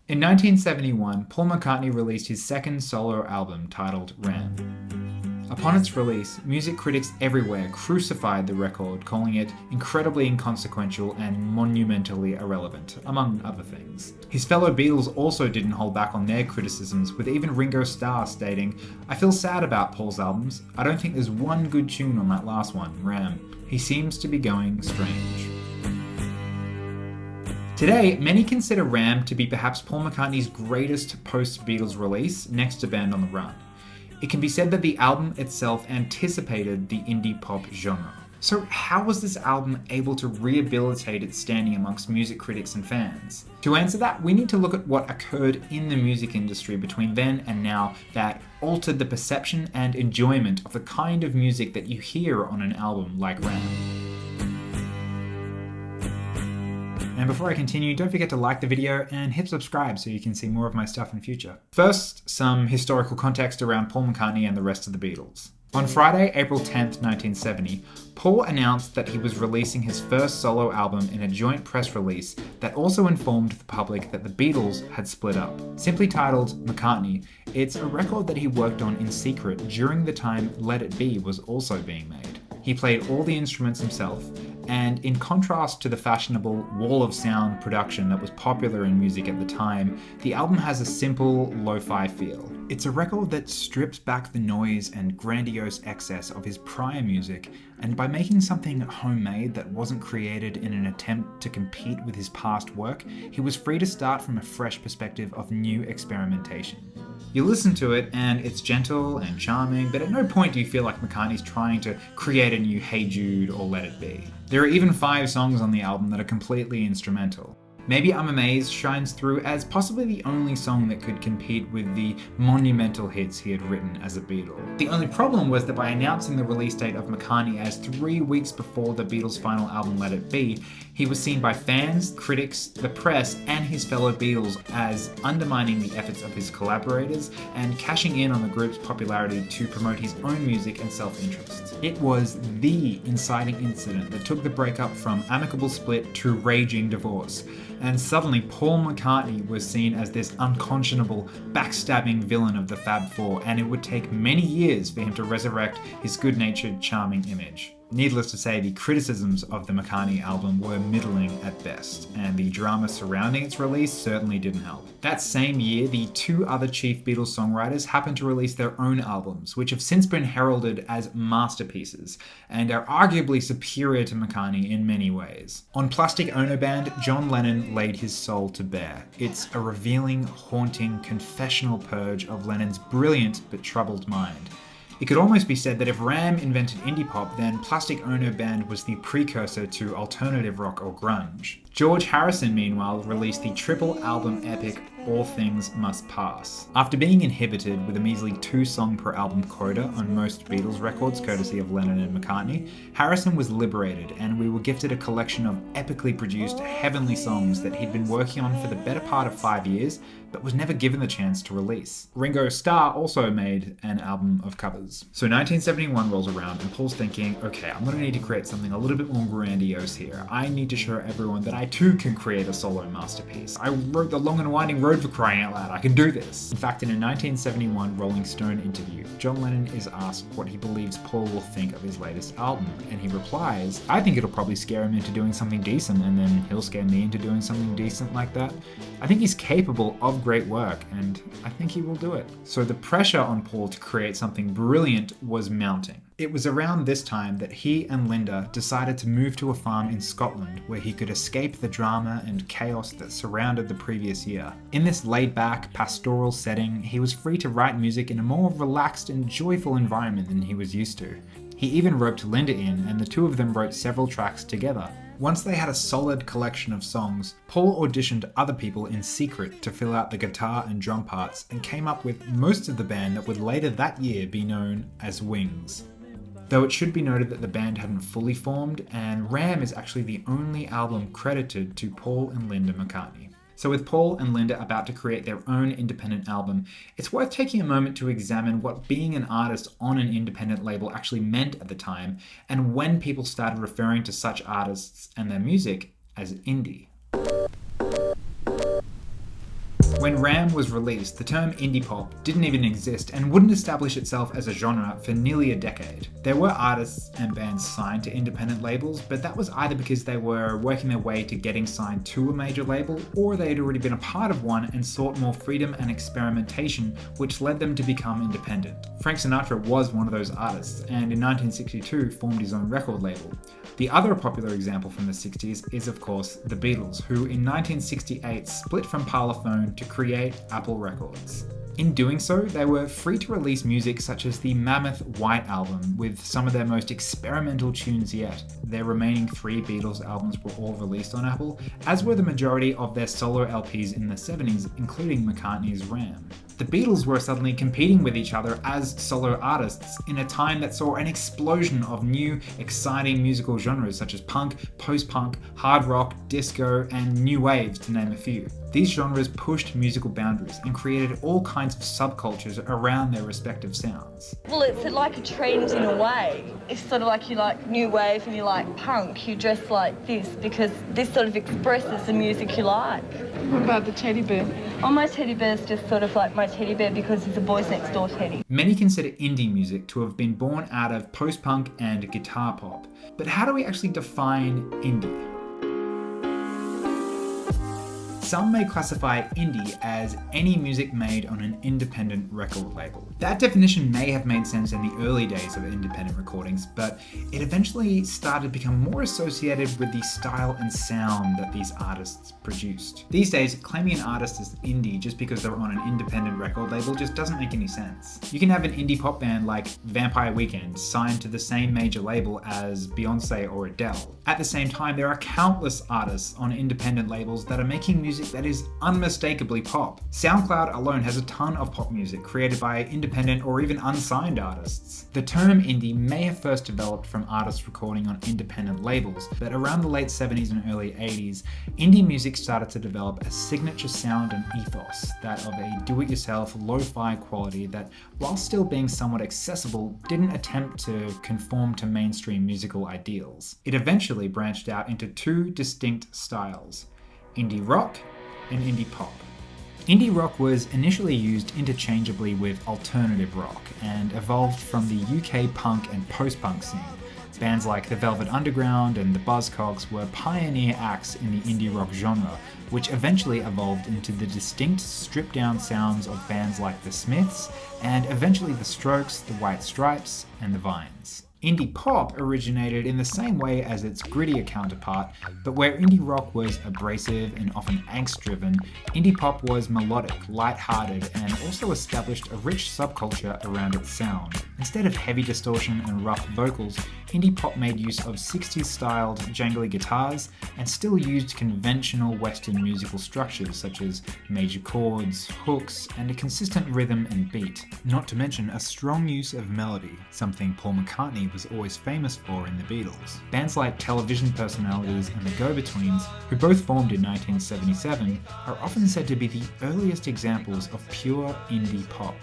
In 1971, Paul McCartney released his second solo album titled RAM. Upon its release, music critics everywhere crucified the record, calling it incredibly inconsequential and monumentally irrelevant, among other things. His fellow Beatles also didn't hold back on their criticisms, with even Ringo Starr stating, "I feel sad about Paul's albums. I don't think there's one good tune on that last one, RAM. He seems to be going strange." Today, many consider RAM to be perhaps Paul McCartney's greatest post-Beatles release, next to Band on the Run. It can be said that the album itself anticipated the indie pop genre. So how was this album able to rehabilitate its standing amongst music critics and fans? To answer that, we need to look at what occurred in the music industry between then and now that altered the perception and enjoyment of the kind of music that you hear on an album like RAM. And before I continue, don't forget to like the video and hit subscribe so you can see more of my stuff in future. First, some historical context around Paul McCartney and the rest of the Beatles. On Friday, April 10th, 1970, Paul announced that he was releasing his first solo album in a joint press release that also informed the public that the Beatles had split up. Simply titled McCartney, it's a record that he worked on in secret during the time Let It Be was also being made. He played all the instruments himself, and in contrast to the fashionable wall of sound production that was popular in music at the time, the album has a simple, lo-fi feel. It's a record that strips back the noise and grandiose excess of his prior music, and by making something homemade that wasn't created in an attempt to compete with his past work, he was free to start from a fresh perspective of new experimentation. You listen to it and it's gentle and charming, but at no point do you feel like McCartney's trying to create a new Hey Jude or Let It Be. There are even 5 songs on the album that are completely instrumental. Maybe I'm Amazed shines through as possibly the only song that could compete with the monumental hits he had written as a Beatle. The only problem was that by announcing the release date of McCartney as 3 weeks before the Beatles' final album Let It Be, he was seen by fans, critics, the press, and his fellow Beatles as undermining the efforts of his collaborators and cashing in on the group's popularity to promote his own music and self-interest. It was the inciting incident that took the breakup from amicable split to raging divorce. And suddenly Paul McCartney was seen as this unconscionable, backstabbing villain of the Fab Four, and it would take many years for him to resurrect his good-natured, charming image. Needless to say, the criticisms of the McCartney album were middling at best, and the drama surrounding its release certainly didn't help. That same year, the 2 other chief Beatles songwriters happened to release their own albums, which have since been heralded as masterpieces, and are arguably superior to McCartney in many ways. On Plastic Ono Band, John Lennon laid his soul to bare. It's a revealing, haunting, confessional purge of Lennon's brilliant but troubled mind. It could almost be said that if RAM invented indie pop, then Plastic Ono Band was the precursor to alternative rock or grunge. George Harrison, meanwhile, released the triple album epic All Things Must Pass. After being inhibited with a measly 2-song per album quota on most Beatles records, courtesy of Lennon and McCartney, Harrison was liberated, and we were gifted a collection of epically produced, heavenly songs that he'd been working on for the better part of 5 years, but was never given the chance to release. Ringo Starr also made an album of covers. So 1971 rolls around, and Paul's thinking, okay, I'm gonna need to create something a little bit more grandiose here. I need to show everyone that I too can create a solo masterpiece. I wrote The Long and Winding Road, for crying out loud. I can do this. In fact, in a 1971 Rolling Stone interview, John Lennon is asked what he believes Paul will think of his latest album, and he replies, I think it'll probably scare him into doing something decent, and then he'll scare me into doing something decent like that. I think he's capable of great work, and I think he will do it. So the pressure on Paul to create something brilliant was mounting. It was around this time that he and Linda decided to move to a farm in Scotland where he could escape the drama and chaos that surrounded the previous year. In this laid-back, pastoral setting, he was free to write music in a more relaxed and joyful environment than he was used to. He even roped Linda in, and the 2 of them wrote several tracks together. Once they had a solid collection of songs, Paul auditioned other people in secret to fill out the guitar and drum parts and came up with most of the band that would later that year be known as Wings. Though it should be noted that the band hadn't fully formed, and RAM is actually the only album credited to Paul and Linda McCartney. So with Paul and Linda about to create their own independent album, it's worth taking a moment to examine what being an artist on an independent label actually meant at the time, and when people started referring to such artists and their music as indie. When RAM was released, the term indie pop didn't even exist and wouldn't establish itself as a genre for nearly a decade. There were artists and bands signed to independent labels, but that was either because they were working their way to getting signed to a major label, or they had already been a part of one and sought more freedom and experimentation, which led them to become independent. Frank Sinatra was one of those artists, and in 1962 formed his own record label. The other popular example from the 60s is, of course, the Beatles, who in 1968 split from Parlophone to create Apple Records. In doing so, they were free to release music such as the Mammoth White Album, with some of their most experimental tunes yet. Their remaining 3 Beatles albums were all released on Apple, as were the majority of their solo LPs in the 70s, including McCartney's RAM. The Beatles were suddenly competing with each other as solo artists in a time that saw an explosion of new, exciting musical genres such as punk, post-punk, hard rock, disco, and new wave, to name a few. These genres pushed musical boundaries and created all kinds of subcultures around their respective sounds. Well, it's like a trend in a way. It's sort of like you like new wave and you like punk, you dress like this because this sort of expresses the music you like. What about the teddy bear? Oh, my teddy bear's just sort of like my teddy bear because he's a boys next door teddy. Many consider indie music to have been born out of post-punk and guitar pop. But how do we actually define indie? Some may classify indie as any music made on an independent record label. That definition may have made sense in the early days of independent recordings, but it eventually started to become more associated with the style and sound that these artists produced. These days, claiming an artist as indie just because they're on an independent record label just doesn't make any sense. You can have an indie pop band like Vampire Weekend signed to the same major label as Beyonce or Adele. At the same time, there are countless artists on independent labels that are making music that is unmistakably pop. SoundCloud alone has a ton of pop music created by independent or even unsigned artists. The term indie may have first developed from artists recording on independent labels, but around the late 70s and early 80s, indie music started to develop a signature sound and ethos, that of a do-it-yourself, lo-fi quality that, while still being somewhat accessible, didn't attempt to conform to mainstream musical ideals. It eventually branched out into 2 distinct styles: indie rock and indie pop. Indie rock was initially used interchangeably with alternative rock and evolved from the UK punk and post-punk scene. Bands like the Velvet Underground and the Buzzcocks were pioneer acts in the indie rock genre, which eventually evolved into the distinct stripped-down sounds of bands like the Smiths and eventually the Strokes, the White Stripes, and the Vines. Indie pop originated in the same way as its grittier counterpart, but where indie rock was abrasive and often angst-driven, indie pop was melodic, light-hearted, and also established a rich subculture around its sound. Instead of heavy distortion and rough vocals, indie pop made use of 60s-styled jangly guitars and still used conventional Western musical structures such as major chords, hooks, and a consistent rhythm and beat, not to mention a strong use of melody, something Paul McCartney was always famous for in the Beatles. Bands like Television Personalities and the Go-Betweens, who both formed in 1977, are often said to be the earliest examples of pure indie pop.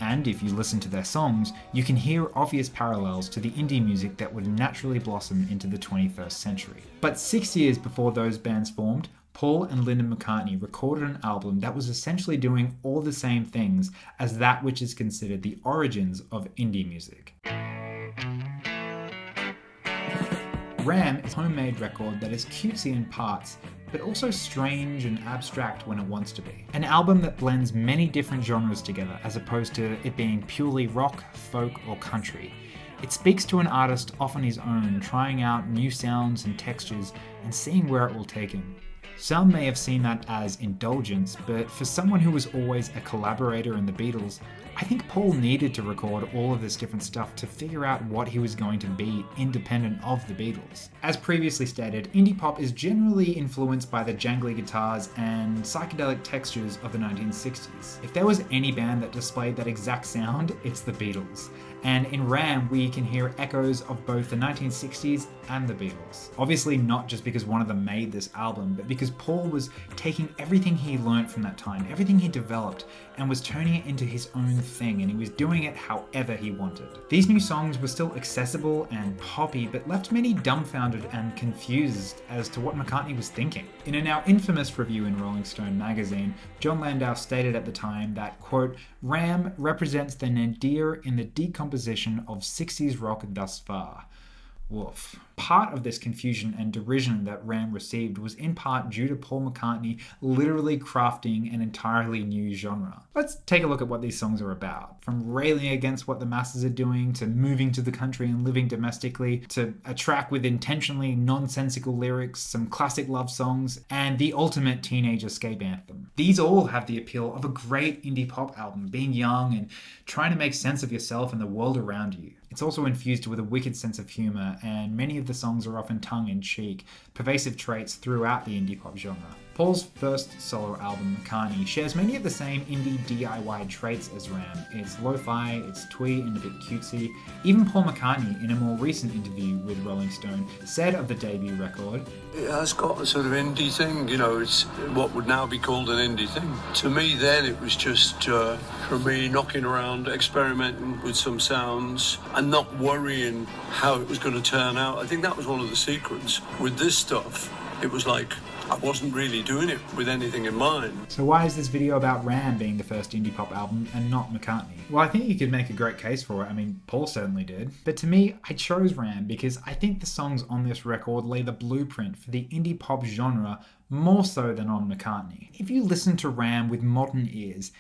And if you listen to their songs, you can hear obvious parallels to the indie music that would naturally blossom into the 21st century. But 6 years before those bands formed, Paul and Linda McCartney recorded an album that was essentially doing all the same things as that which is considered the origins of indie music. RAM is a homemade record that is cutesy in parts, but also strange and abstract when it wants to be. An album that blends many different genres together as opposed to it being purely rock, folk, or country. It speaks to an artist off on his own, trying out new sounds and textures and seeing where it will take him. Some may have seen that as indulgence, but for someone who was always a collaborator in the Beatles, I think Paul needed to record all of this different stuff to figure out what he was going to be independent of the Beatles. As previously stated, indie pop is generally influenced by the jangly guitars and psychedelic textures of the 1960s. If there was any band that displayed that exact sound, it's the Beatles. And in RAM, we can hear echoes of both the 1960s and the Beatles. Obviously not just because one of them made this album, but because Paul was taking everything he learned from that time, everything he developed, and was turning it into his own thing, and he was doing it however he wanted. These new songs were still accessible and poppy, but left many dumbfounded and confused as to what McCartney was thinking. In a now infamous review in Rolling Stone magazine, John Landau stated at the time that, quote, "RAM represents the nadir in the decomposition of 60s rock thus far." Woof. Part of this confusion and derision that RAM received was in part due to Paul McCartney literally crafting an entirely new genre. Let's take a look at what these songs are about. From railing against what the masses are doing, to moving to the country and living domestically, to a track with intentionally nonsensical lyrics, some classic love songs, and the ultimate teenage escape anthem. These all have the appeal of a great indie pop album, being young and trying to make sense of yourself and the world around you. It's also infused with a wicked sense of humour, and many of the songs are often tongue-in-cheek, pervasive traits throughout the indie pop genre. Paul's first solo album, McCartney, shares many of the same indie DIY traits as RAM. It's lo-fi, it's twee and a bit cutesy. Even Paul McCartney, in a more recent interview with Rolling Stone, said of the debut record, "It has got a sort of indie thing, you know, it's what would now be called an indie thing. To me then it was just for me knocking around, experimenting with some sounds and not worrying how it was going to turn out. I think that was one of the secrets. With this stuff, it was like I wasn't really doing it with anything in mind." So why is this video about RAM being the first indie pop album and not McCartney? Well, I think you could make a great case for it. I mean, Paul certainly did. But to me, I chose RAM because I think the songs on this record lay the blueprint for the indie pop genre more so than on McCartney. If you listen to RAM with modern ears,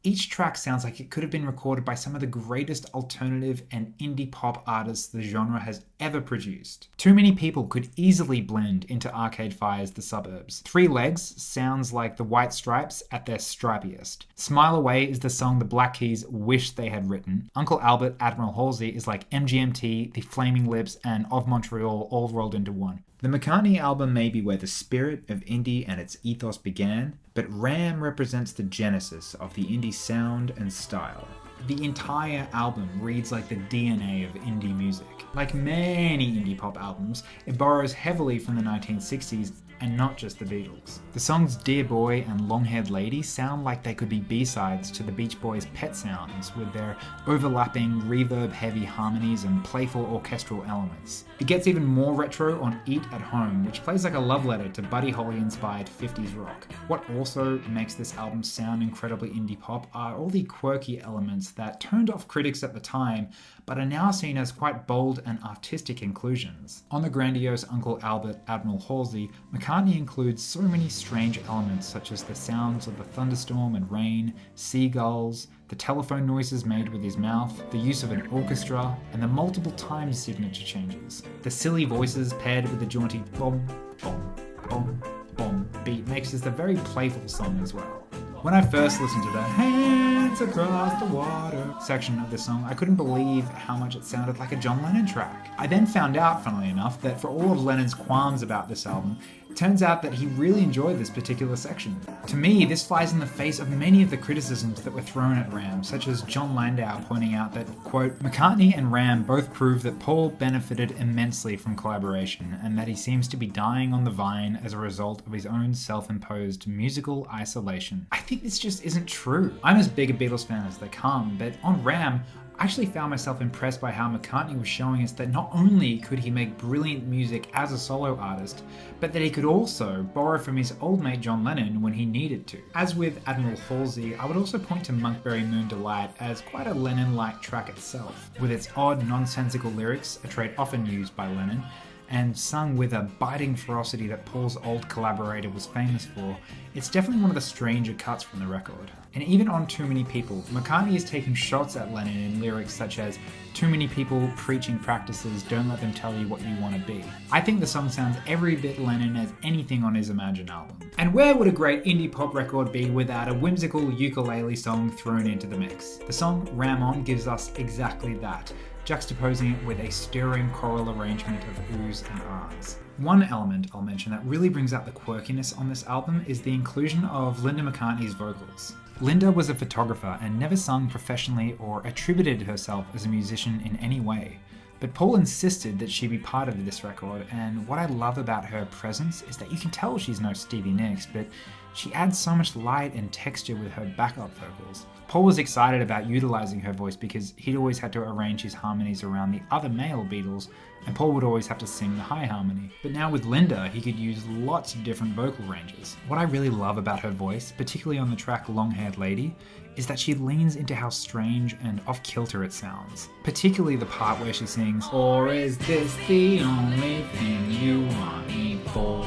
each track sounds like it could have been recorded by some of the greatest alternative and indie pop artists the genre has ever produced. Too Many People could easily blend into Arcade Fire's The Suburbs. Three Legs sounds like the White Stripes at their stripiest. Smile Away is the song the Black Keys wish they had written. Uncle Albert, Admiral Halsey is like MGMT, The Flaming Lips, and Of Montreal all rolled into one. The McCartney album may be where the spirit of indie and its ethos began, but RAM represents the genesis of the indie sound and style. The entire album reads like the DNA of indie music. Like many indie pop albums, it borrows heavily from the 1960s and not just the Beatles. The songs Dear Boy and Long-Haired Lady sound like they could be B-sides to the Beach Boys' Pet Sounds, with their overlapping, reverb-heavy harmonies and playful orchestral elements. It gets even more retro on Eat at Home, which plays like a love letter to Buddy Holly-inspired 50s rock. What also makes this album sound incredibly indie pop are all the quirky elements that turned off critics at the time, but are now seen as quite bold and artistic inclusions. On the grandiose Uncle Albert, Admiral Halsey, McCartney includes so many strange elements such as the sounds of the thunderstorm and rain, seagulls, the telephone noises made with his mouth, the use of an orchestra, and the multiple time signature changes. The silly voices paired with the jaunty bom, bom, bom, bom beat makes this a very playful song as well. When I first listened to the "Hands Across the Water" section of the song, I couldn't believe how much it sounded like a John Lennon track. I then found out, funnily enough, that for all of Lennon's qualms about this album, it turns out that he really enjoyed this particular section. To me, this flies in the face of many of the criticisms that were thrown at RAM, such as John Landau pointing out that, quote, "McCartney and RAM both prove that Paul benefited immensely from collaboration, and that he seems to be dying on the vine as a result of his own self-imposed musical isolation." I think this just isn't true. I'm as big a Beatles fan as they come, but on RAM, I actually found myself impressed by how McCartney was showing us that not only could he make brilliant music as a solo artist, but that he could also borrow from his old mate John Lennon when he needed to. As with Admiral Halsey, I would also point to Monkberry Moon Delight as quite a Lennon-like track itself, with its odd, nonsensical lyrics, a trait often used by Lennon, and sung with a biting ferocity that Paul's old collaborator was famous for. It's definitely one of the stranger cuts from the record. And even on Too Many People, McCartney is taking shots at Lennon in lyrics such as "Too many people preaching practices, don't let them tell you what you want to be." I think the song sounds every bit Lennon as anything on his Imagine album. And where would a great indie pop record be without a whimsical ukulele song thrown into the mix? The song Ram On gives us exactly that. juxtaposing it with a stirring choral arrangement of oohs and ahs. One element I'll mention that really brings out the quirkiness on this album is the inclusion of Linda McCartney's vocals. Linda was a photographer and never sung professionally or attributed herself as a musician in any way. But Paul insisted that she be part of this record, and what I love about her presence is that you can tell she's no Stevie Nicks, but she adds so much light and texture with her backup vocals. Paul was excited about utilizing her voice because he'd always had to arrange his harmonies around the other male Beatles, and Paul would always have to sing the high harmony. But now with Linda, he could use lots of different vocal ranges. What I really love about her voice, particularly on the track Long-Haired Lady, is that she leans into how strange and off-kilter it sounds. Particularly the part where she sings, "Or is this the only thing you want me for?"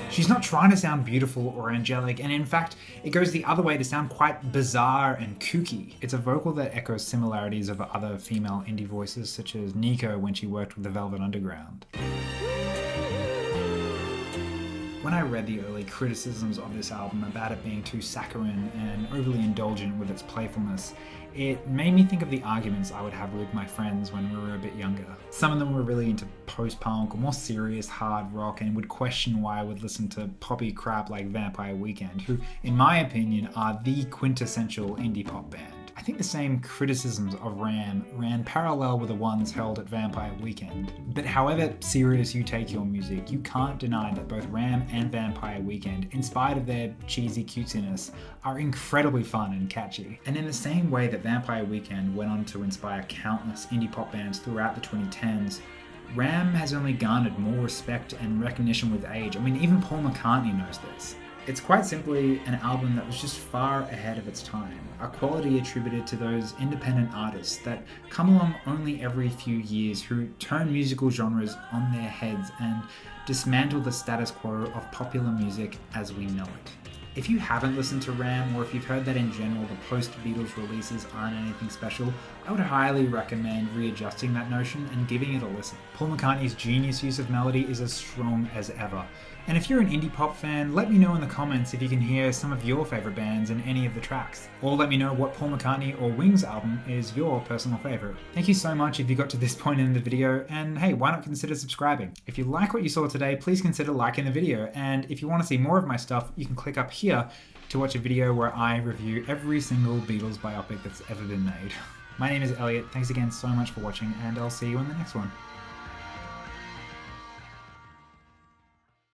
She's not trying to sound beautiful or angelic, and in fact, it goes the other way to sound quite bizarre and kooky. It's a vocal that echoes similarities of other female indie voices, such as Nico when she worked with the Velvet Underground. When I read the early criticisms of this album about it being too saccharine and overly indulgent with its playfulness, it made me think of the arguments I would have with my friends when we were a bit younger. Some of them were really into post-punk or more serious hard rock and would question why I would listen to poppy crap like Vampire Weekend, who, in my opinion, are the quintessential indie pop band. I think the same criticisms of RAM ran parallel with the ones held at Vampire Weekend. But however serious you take your music, you can't deny that both RAM and Vampire Weekend, in spite of their cheesy cutesiness, are incredibly fun and catchy. And in the same way that Vampire Weekend went on to inspire countless indie pop bands throughout the 2010s, RAM has only garnered more respect and recognition with age. I mean, even Paul McCartney knows this. It's quite simply an album that was just far ahead of its time, a quality attributed to those independent artists that come along only every few years who turn musical genres on their heads and dismantle the status quo of popular music as we know it. If you haven't listened to RAM, or if you've heard that in general the post-Beatles releases aren't anything special, I would highly recommend readjusting that notion and giving it a listen. Paul McCartney's genius use of melody is as strong as ever. And if you're an indie pop fan, let me know in the comments if you can hear some of your favourite bands in any of the tracks. Or let me know what Paul McCartney or Wings album is your personal favourite. Thank you so much if you got to this point in the video, and hey, why not consider subscribing? If you like what you saw today, please consider liking the video, and if you want to see more of my stuff, you can click up here to watch a video where I review every single Beatles biopic that's ever been made. My name is Elliot, thanks again so much for watching, and I'll see you in the next one.